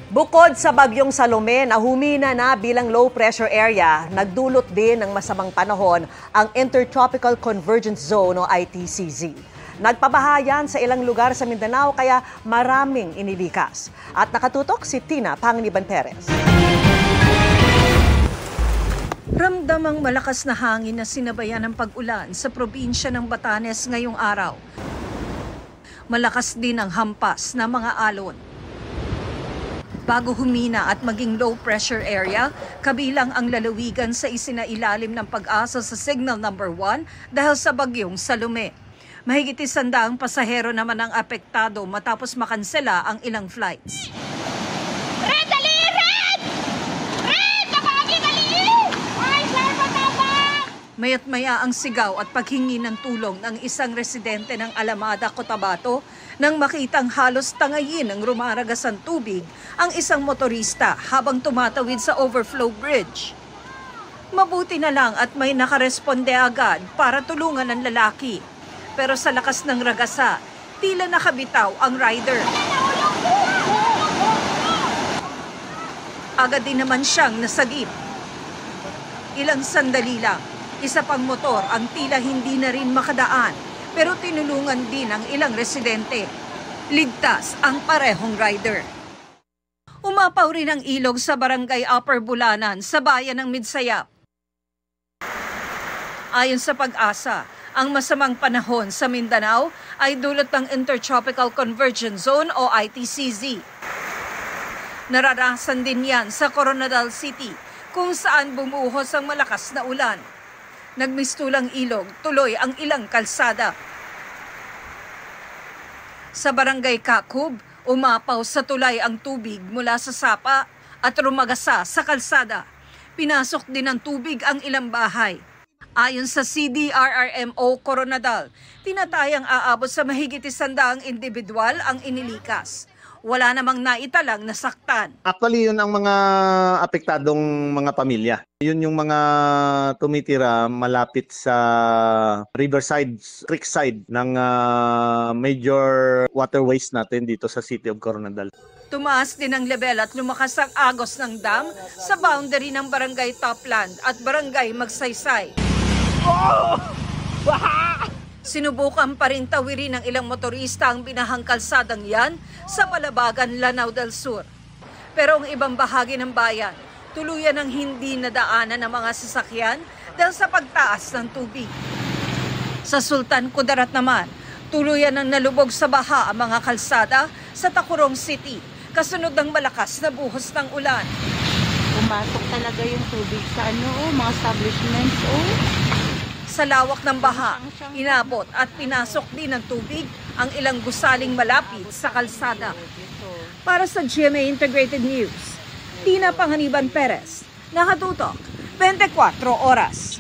Bukod sa bagyong Salome na humina na bilang low pressure area, nagdulot din ng masamang panahon ang Intertropical Convergence Zone o ITCZ. Nagpabahayan sa ilang lugar sa Mindanao kaya maraming inilikas. At nakatutok si Tina Panganiban Perez. Ramdam ang malakas na hangin na sinabayan ng pag-ulan sa probinsya ng Batanes ngayong araw. Malakas din ang hampas na mga alon. Bago humina at maging low pressure area, kabilang ang lalawigan sa isinailalim ng pag-asa sa Signal number 1 dahil sa bagyong Salome. Mahigit 100 pasahero naman ang apektado matapos makansela ang ilang flights. Red! Dali! Red! Red! Tabagi! Dali! Ay, sir, matabang! Maya't maya ang sigaw at paghingi ng tulong ng isang residente ng Alamada, Cotabato nang makitang halos tangayin ng rumaragasang tubig ang isang motorista habang tumatawid sa overflow bridge. Mabuti na lang at may nakaresponde agad para tulungan ang lalaki. Pero sa lakas ng ragasa, tila nakabitaw ang rider. Agad din naman siyang nasagip. Ilang sandali lang, isa pang motor ang tila hindi na rin makadaan pero tinulungan din ang ilang residente. Ligtas ang parehong rider. Umapaw rin ang ilog sa barangay Upper Bulanan sa bayan ng Midsayap. Ayon sa Pag-asa, ang masamang panahon sa Mindanao ay dulot ng Intertropical Convergence Zone o ITCZ. Nararasan din yan sa Coronadal City kung saan bumuhos ang malakas na ulan. Nagmistulang ilog, tuloy ang ilang kalsada. Sa barangay Kakub, umapaw sa tulay ang tubig mula sa sapa at rumagasa sa kalsada. Pinasok din ng tubig ang ilang bahay. Ayon sa CDRRMO Coronadal, tinatayang aabot sa mahigit 100 individual ang inilikas. Wala namang naitalang nasaktan. Actually, yun ang mga apektadong mga pamilya. Yun yung mga tumitira malapit sa riverside, creekside ng major waterways natin dito sa City of Coronadal. Tumaas din ang level at lumakas ang agos ng dam sa boundary ng Barangay Topland at Barangay Magsaysay. Sinubukan pa rin tawirin ng ilang motorista ang binahang kalsadang yan sa Balabagan, Lanao del Sur. Pero ang ibang bahagi ng bayan, tuluyan ang hindi nadaanan ng mga sasakyan dahil sa pagtaas ng tubig. Sa Sultan Kudarat naman, tuluyan ang nalubog sa baha ang mga kalsada sa Tacurong City, kasunod ng malakas na buhos ng ulan. Pumasok talaga yung tubig sa mga establishments. Sa lawak ng baha, inabot at pinasok din ng tubig ang ilang gusaling malapit sa kalsada. Para sa GMA Integrated News, Tina Panganiban Perez, nakatutok, 24 oras.